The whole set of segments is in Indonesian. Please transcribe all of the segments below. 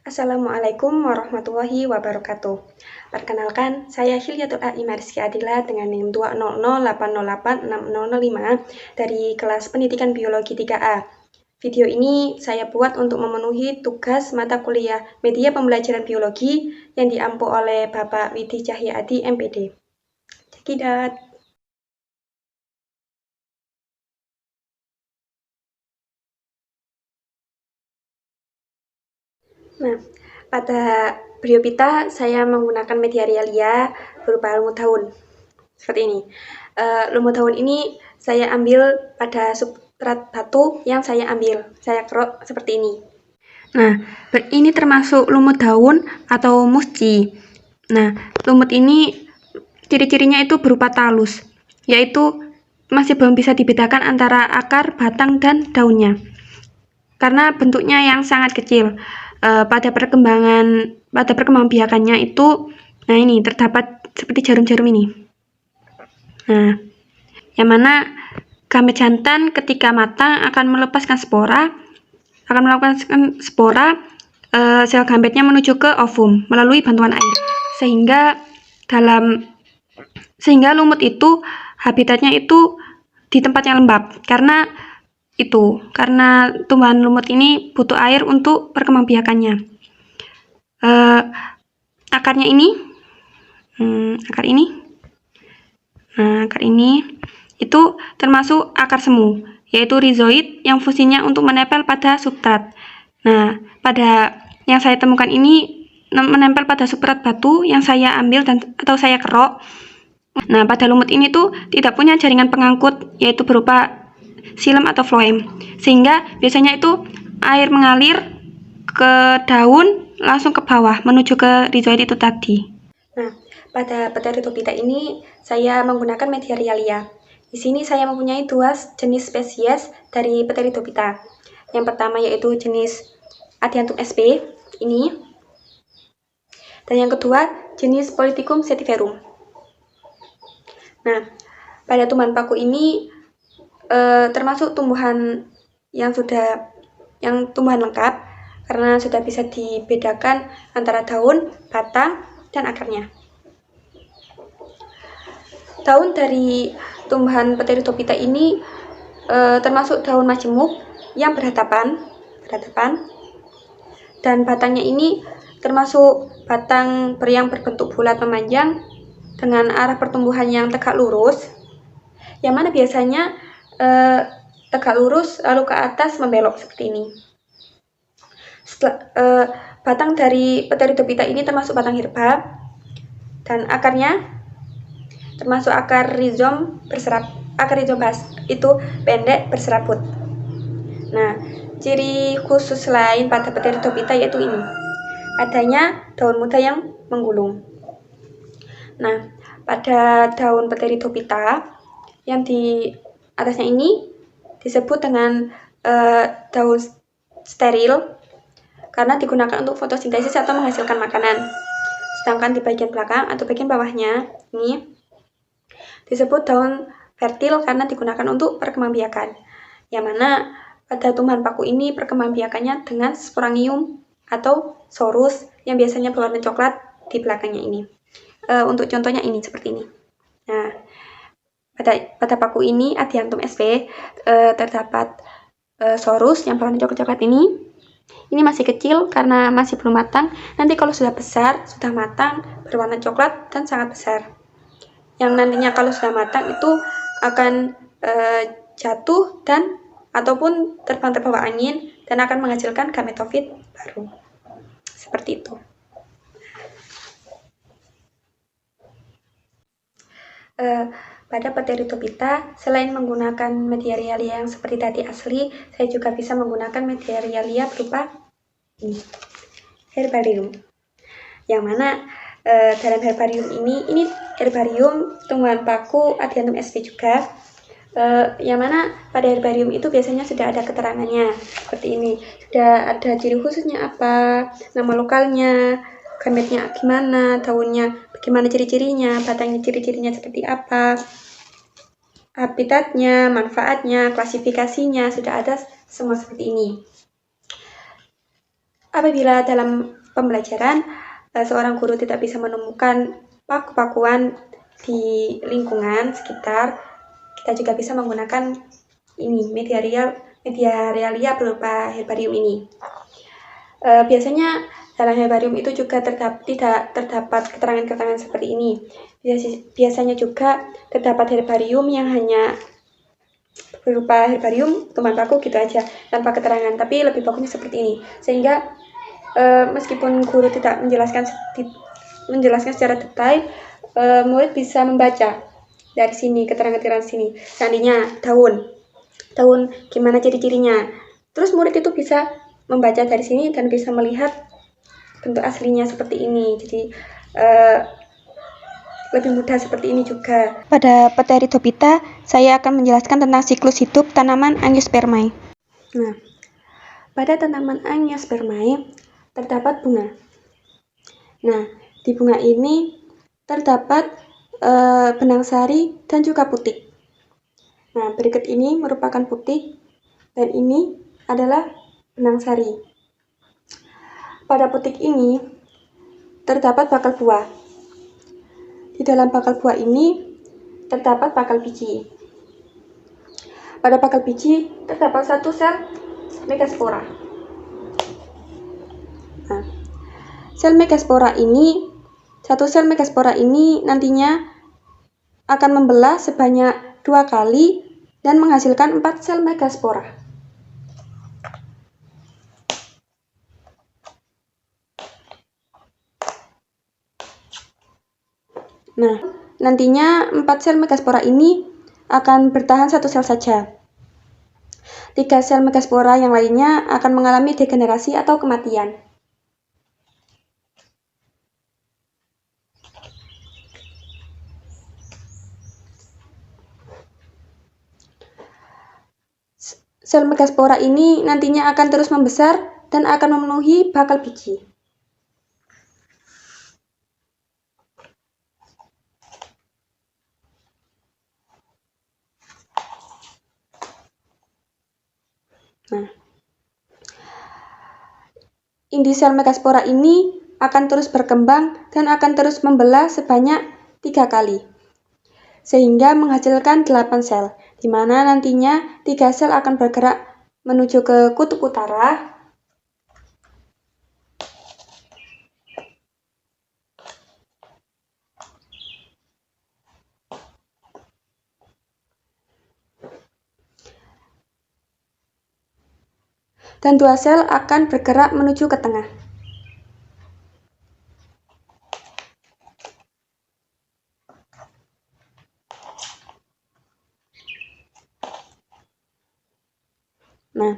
Assalamualaikum warahmatullahi wabarakatuh. Perkenalkan, saya Hilyatul A. Mariski Adila dengan NIM 200808605 dari kelas Pendidikan Biologi 3A. Video ini saya buat untuk memenuhi tugas mata kuliah Media Pembelajaran Biologi yang diampu oleh Bapak Widi Cahyadi, MPD. Cekidat. Nah, pada Bryophyta saya menggunakan media realia berupa lumut daun. Seperti ini. Lumut daun ini saya ambil pada substrat batu yang saya ambil. Saya kerok seperti ini. Nah, ini termasuk lumut daun atau musci. Nah, lumut ini ciri-cirinya itu berupa talus, yaitu masih belum bisa dibedakan antara akar, batang, dan daunnya. Karena bentuknya yang sangat kecil. Pada perkembangbiakannya itu, nah ini terdapat seperti jarum-jarum ini. Nah, yang mana gamet jantan ketika matang akan melepaskan spora, sel gametnya menuju ke ovum melalui bantuan air, sehingga lumut itu habitatnya itu di tempat yang lembab, karena tumbuhan lumut ini butuh air untuk perkembangbiakannya. Akarnya ini, akar ini itu termasuk akar semu, yaitu rizoid yang fungsinya untuk menempel pada substrat. Nah, pada yang saya temukan ini menempel pada substrat batu yang saya ambil atau saya kerok. Nah, pada lumut ini tuh tidak punya jaringan pengangkut, yaitu berupa xilem atau floem, sehingga biasanya itu air mengalir ke daun langsung ke bawah menuju ke rizoid itu tadi. Nah, pada Pteridophyta ini saya menggunakan media realia. Di sini saya mempunyai dua jenis spesies dari Pteridophyta. Yang pertama yaitu jenis Adiantum sp ini, dan yang kedua jenis Polyticum setiverum. Nah, pada tumbuhan paku ini termasuk tumbuhan yang tumbuhan lengkap karena sudah bisa dibedakan antara daun, batang, dan akarnya. Daun dari tumbuhan Pteridophyta ini termasuk daun majemuk yang berhadapan, dan batangnya ini termasuk batang yang berbentuk bulat memanjang dengan arah pertumbuhan yang tegak lurus, yang mana biasanya tegak lurus lalu ke atas membelok seperti ini. Batang dari Pteridophyta ini termasuk batang herba, dan akarnya termasuk akar rizom bas, itu pendek berserabut. Nah, ciri khusus lain pada Pteridophyta yaitu ini, adanya daun muda yang menggulung. Nah, pada daun Pteridophyta yang di atasnya ini disebut dengan daun steril karena digunakan untuk fotosintesis atau menghasilkan makanan. Sedangkan di bagian belakang atau bagian bawahnya ini disebut daun fertil karena digunakan untuk perkembangbiakan. Yang mana pada tumbuhan paku ini perkembangbiakannya dengan sporangium atau sorus yang biasanya berwarna coklat di belakangnya ini. Untuk contohnya ini seperti ini. Nah, pada paku ini Adiantum sp terdapat sorus yang berwarna coklat ini. Ini masih kecil karena masih belum matang. Nanti kalau sudah besar, sudah matang, berwarna coklat dan sangat besar. Yang nantinya kalau sudah matang itu akan jatuh dan ataupun terbang terbawa angin dan akan menghasilkan gametofit baru. Seperti itu. Pada Pteridophyta, selain menggunakan media realia yang seperti tadi asli, saya juga bisa menggunakan media realia berupa ini, herbarium. Yang mana dalam herbarium ini herbarium tumbuhan paku Adiantum sp juga, yang mana pada herbarium itu biasanya sudah ada keterangannya seperti ini, sudah ada ciri khususnya apa, nama lokalnya, gametnya gimana, daunnya bagaimana ciri-cirinya, batangnya ciri-cirinya seperti apa, habitatnya, manfaatnya, klasifikasinya, sudah ada semua seperti ini. apabila dalam pembelajaran seorang guru tidak bisa menemukan paku-pakuan di lingkungan sekitar, kita juga bisa menggunakan ini media realia berupa herbarium ini. Biasanya dalam herbarium itu juga tidak terdapat keterangan-keterangan seperti ini. Biasanya juga terdapat herbarium yang hanya berupa herbarium teman paku gitu aja tanpa keterangan, tapi lebih bagusnya seperti ini, sehingga meskipun guru tidak menjelaskan secara detail, murid bisa membaca dari sini keterangan-keterangan sini. Seandainya daun gimana ciri-cirinya, terus murid itu bisa membaca dari sini dan bisa melihat bentuk aslinya seperti ini. Jadi lebih mudah seperti ini juga. Pada Pteridophyta, saya akan menjelaskan tentang siklus hidup tanaman Angiospermae. Nah, pada tanaman Angiospermae terdapat bunga. Nah, di bunga ini terdapat benang sari dan juga putik. Nah, berikut ini merupakan putik dan ini adalah benang sari. Pada putik ini terdapat bakal buah. Di dalam bakal buah ini terdapat bakal biji. Pada bakal biji terdapat satu sel megaspora. Nah, satu sel megaspora ini nantinya akan membelah sebanyak 2 kali dan menghasilkan 4 sel megaspora. Nah, nantinya 4 sel megaspora ini akan bertahan 1 sel saja. 3 sel megaspora yang lainnya akan mengalami degenerasi atau kematian. Sel megaspora ini nantinya akan terus membesar dan akan memenuhi bakal biji. Nah, inti sel megaspora ini akan terus berkembang dan akan terus membelah sebanyak 3 kali, sehingga menghasilkan 8 sel, di mana nantinya 3 sel akan bergerak menuju ke kutub utara, dan 2 sel akan bergerak menuju ke tengah. Nah,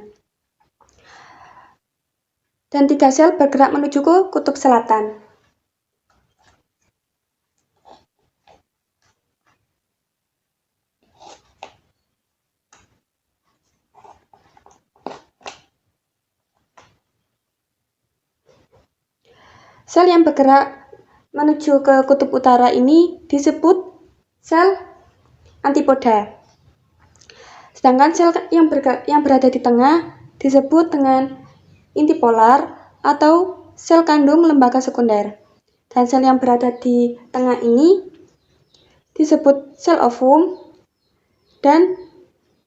dan 3 sel bergerak menuju ke kutub selatan. Sel yang bergerak menuju ke kutub utara ini disebut sel antipoda. Sedangkan sel yang berada di tengah disebut dengan inti polar atau sel kandung lembaga sekunder. Dan sel yang berada di tengah ini disebut sel ovum, dan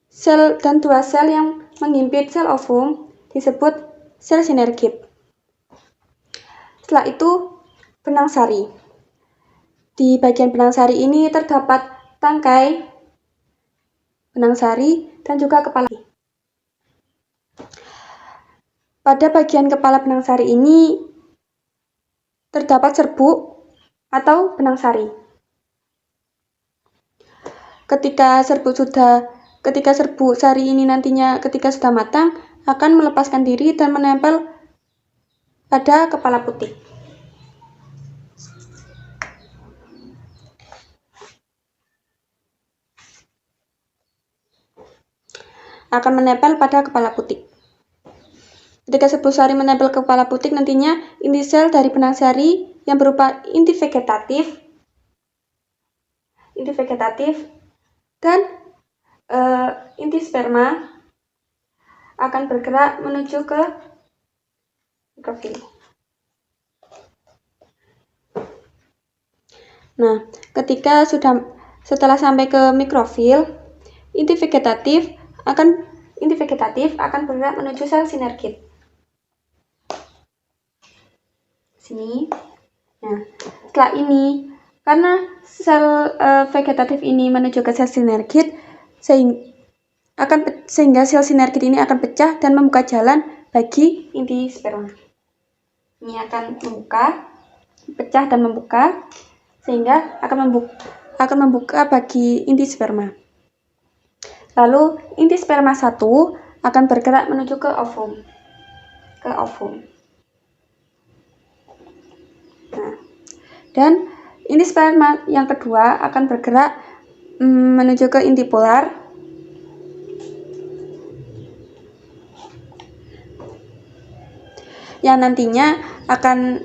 2 sel yang menghimpit sel ovum disebut sel sinergit. Setelah itu, benang sari. Di bagian benang sari ini terdapat tangkai benang sari dan juga kepala. Pada bagian kepala benang sari ini terdapat serbuk atau benang sari. Ketika serbuk sari ini nantinya ketika sudah matang akan melepaskan diri dan menempel pada kepala putik. Akan menempel pada kepala putik. Ketika serbuk sari menempel ke kepala putik, nantinya inti sel dari benang sari yang berupa inti vegetatif dan inti sperma akan bergerak menuju ke mikrofil. Nah, setelah sampai ke mikrofil, inti vegetatif akan bergerak menuju sel sinergit. Sini. Nah, setelah ini, karena sel vegetatif ini menuju ke sel sinergit, sehingga sel sinergit ini akan pecah dan membuka jalan bagi inti sperma. Ini akan pecah dan membuka, sehingga akan membuka bagi inti sperma. Lalu inti sperma 1 akan bergerak menuju ke ovum. Nah, dan inti sperma yang kedua akan bergerak menuju ke inti polar. Yang nantinya akan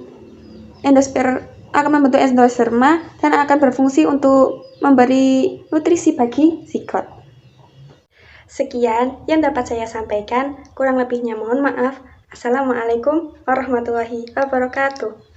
membentuk endosperma dan akan berfungsi untuk memberi nutrisi bagi zigot. Sekian yang dapat saya sampaikan, kurang lebihnya mohon maaf. Assalamualaikum warahmatullahi wabarakatuh.